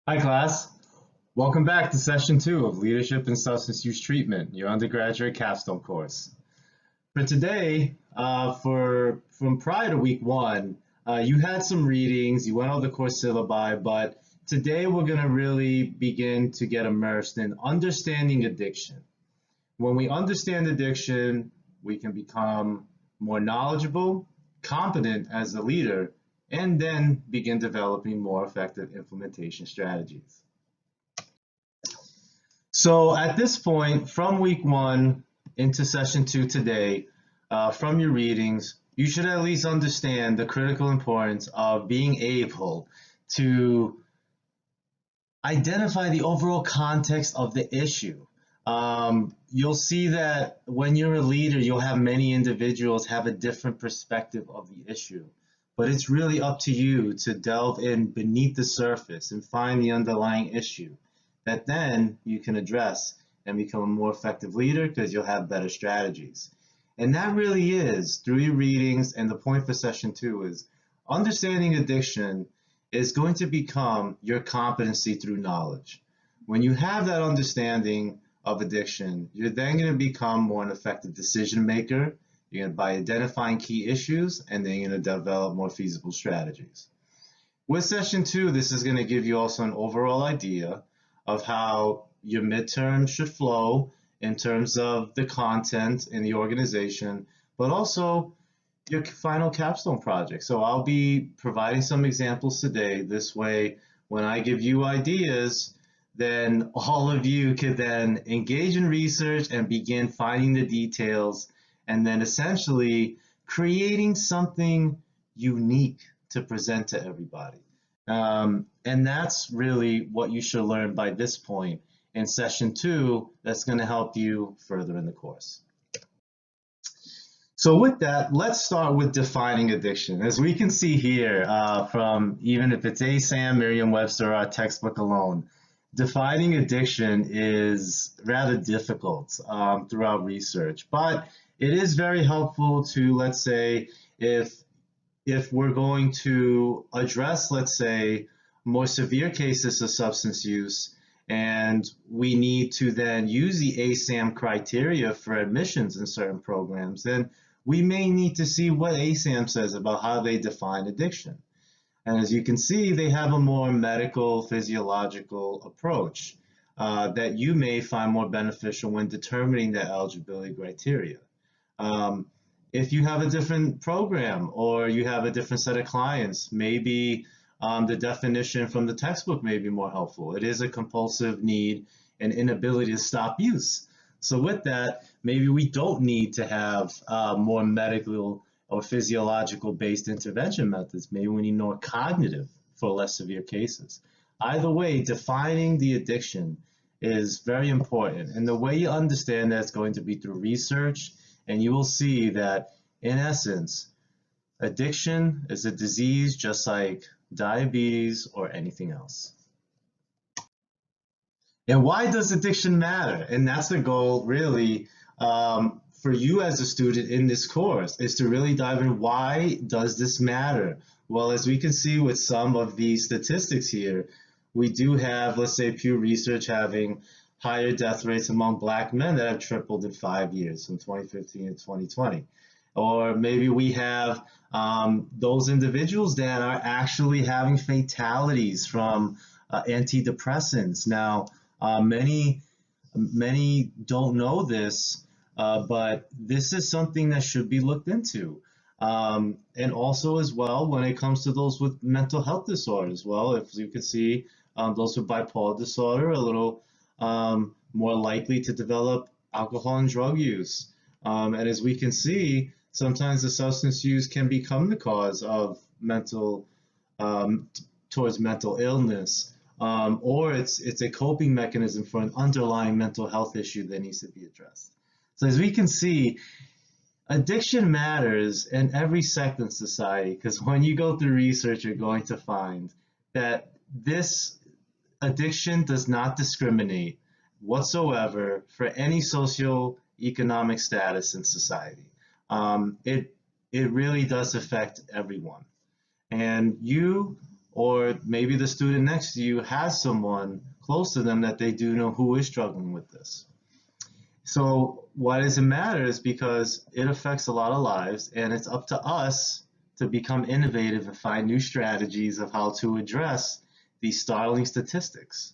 Hi, class. Welcome back to session 2 of Leadership in Substance Use Treatment, your undergraduate capstone course. For today, from prior to week 1, you had some readings, you went over the course syllabi, but today we're going to really begin to get immersed in understanding addiction. When we understand addiction, we can become more knowledgeable, competent as a leader, and then begin developing more effective implementation strategies. So at this point, from week 1 into session 2 today, from your readings, you should at least understand the critical importance of being able to identify the overall context of the issue. You'll see that when you're a leader, you'll have many individuals have a different perspective of the issue. But it's really up to you to delve in beneath the surface and find the underlying issue that then you can address and become a more effective leader because you'll have better strategies. And that really is, through your readings, and the point for session 2 is understanding addiction is going to become your competency through knowledge. When you have that understanding of addiction, you're then going to become more an effective decision maker. You're going to, by identifying key issues, and then you're going to develop more feasible strategies. With session 2, this is going to give you also an overall idea of how your midterm should flow in terms of the content in the organization, but also your final capstone project. So I'll be providing some examples today. This way, when I give you ideas, then all of you could then engage in research and begin finding the details and then essentially creating something unique to present to everybody. And that's really what you should learn by this point in session 2 that's going to help you further in the course. So with that, let's start with defining addiction. As we can see here, from even if it's ASAM, Merriam-Webster, our textbook alone, defining addiction is rather difficult throughout research, but it is very helpful to, let's say, if we're going to address, let's say, more severe cases of substance use, and we need to then use the ASAM criteria for admissions in certain programs, then we may need to see what ASAM says about how they define addiction. And as you can see, they have a more medical, physiological approach that you may find more beneficial when determining the eligibility criteria. If you have a different program or you have a different set of clients, maybe the definition from the textbook may be more helpful. It is a compulsive need and inability to stop use. So with that, maybe we don't need to have more medical or physiological based intervention methods. Maybe we need more cognitive for less severe cases. Either way, defining the addiction is very important. And the way you understand that is going to be through research, and you will see that in essence, addiction is a disease just like diabetes or anything else. And why does addiction matter? And that's the goal really for you as a student in this course, is to really dive in, why does this matter? Well, as we can see with some of these statistics here, we do have, let's say, Pew Research having higher death rates among Black men that have tripled in 5 years, from 2015 to 2020. Or maybe we have those individuals that are actually having fatalities from antidepressants. Now, many don't know this, but this is something that should be looked into. And also as well, when it comes to those with mental health disorders, well, if you can see, those with bipolar disorder are a little more likely to develop alcohol and drug use. And as we can see, sometimes the substance use can become the cause of towards mental illness, or it's a coping mechanism for an underlying mental health issue that needs to be addressed. So as we can see, addiction matters in every sector of society, because when you go through research, you're going to find that this addiction does not discriminate whatsoever for any socioeconomic status in society. It really does affect everyone. And you or maybe the student next to you has someone close to them that they do know who is struggling with this. So why does it matter is because it affects a lot of lives, and it's up to us to become innovative and find new strategies of how to address these startling statistics.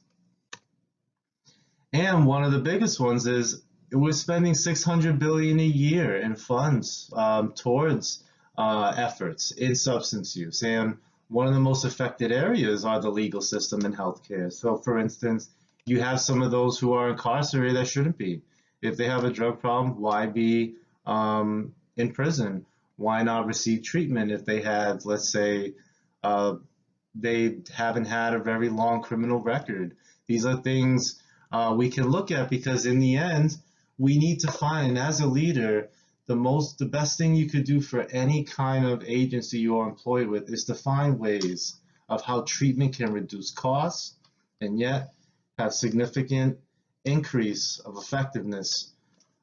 And one of the biggest ones is we're spending 600 billion a year in funds towards efforts in substance use. And one of the most affected areas are the legal system and healthcare. So for instance, you have some of those who are incarcerated that shouldn't be. If they have a drug problem, why be in prison? Why not receive treatment if they have, let's say, they haven't had a very long criminal record? These are things we can look at, because in the end, we need to find, as a leader, the best thing you could do for any kind of agency you are employed with is to find ways of how treatment can reduce costs and yet have significant increase of effectiveness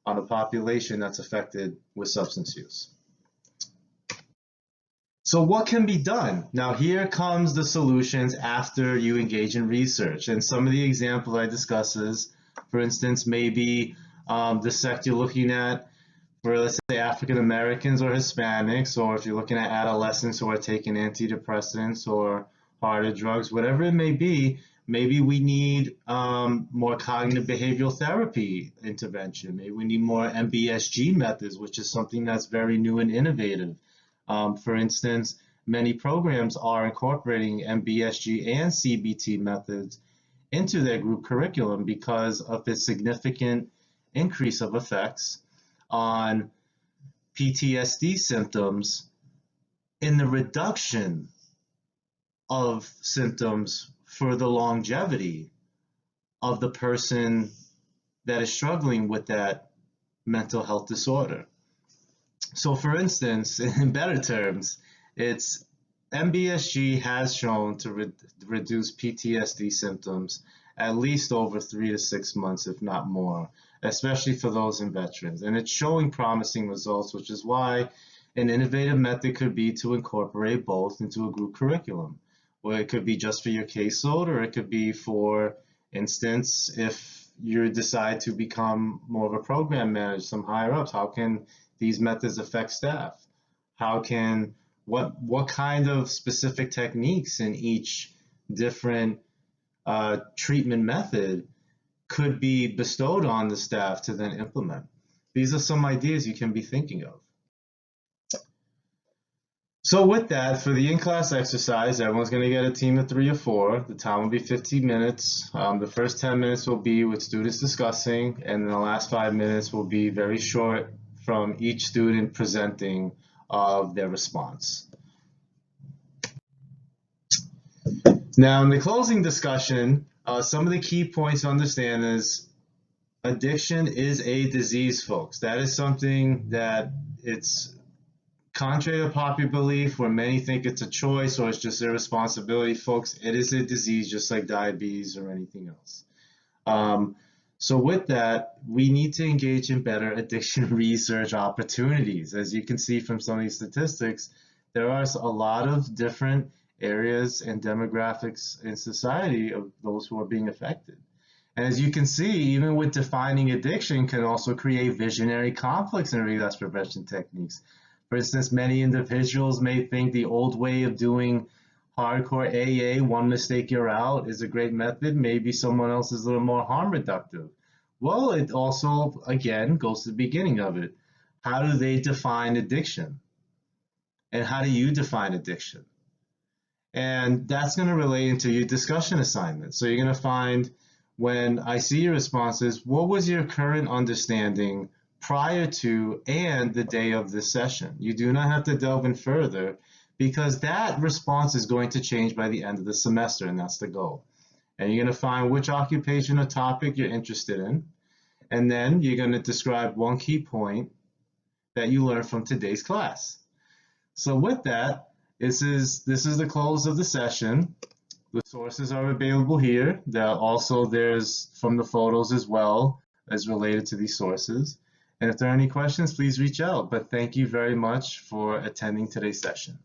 on a population that's affected with substance use. So what can be done? Now here comes the solutions after you engage in research. And some of the examples I discuss is, for instance, maybe the sect you're looking at for, let's say, African Americans or Hispanics, or if you're looking at adolescents who are taking antidepressants or harder drugs, whatever it may be, maybe we need more cognitive behavioral therapy intervention. Maybe we need more MBSG methods, which is something that's very new and innovative. For instance, many programs are incorporating MBSG and CBT methods into their group curriculum because of the significant increase of effects on PTSD symptoms in the reduction of symptoms for the longevity of the person that is struggling with that mental health disorder. So for instance, in better terms, it's MBSG has shown to reduce PTSD symptoms at least over 3 to 6 months, if not more, especially for those in veterans. And it's showing promising results, which is why an innovative method could be to incorporate both into a group curriculum, where it could be just for your caseload, or it could be, for instance, if you decide to become more of a program manager, some higher ups, how can these methods affect staff? How can, what kind of specific techniques in each different treatment method could be bestowed on the staff to then implement? These are some ideas you can be thinking of. So with that, for the in-class exercise, everyone's going to get a team of 3 or 4. The time will be 15 minutes. The first 10 minutes will be with students discussing, and the last 5 minutes will be very short from each student presenting of their response. Now, in the closing discussion, some of the key points to understand is addiction is a disease, folks. That is something that it's contrary to popular belief, where many think it's a choice or it's just their responsibility. Folks, it is a disease just like diabetes or anything else. So with that, we need to engage in better addiction research opportunities. As you can see from some of these statistics, there are a lot of different areas and demographics in society of those who are being affected. And as you can see, even with defining addiction can also create visionary conflicts in relapse prevention techniques. For instance, many individuals may think the old way of doing hardcore AA, one mistake you're out, is a great method. Maybe someone else is a little more harm reductive. Well, it also, again, goes to the beginning of it. How do they define addiction? And how do you define addiction? And that's going to relate into your discussion assignment. So you're going to find, when I see your responses, what was your current understanding prior to and the day of this session? You do not have to delve in further, because that response is going to change by the end of the semester, and that's the goal. And you're going to find which occupation or topic you're interested in, and then you're going to describe one key point that you learned from today's class. So with that, this is the close of the session. The sources are available here. There's from the photos as well as related to these sources. And if there are any questions, please reach out. But thank you very much for attending today's session.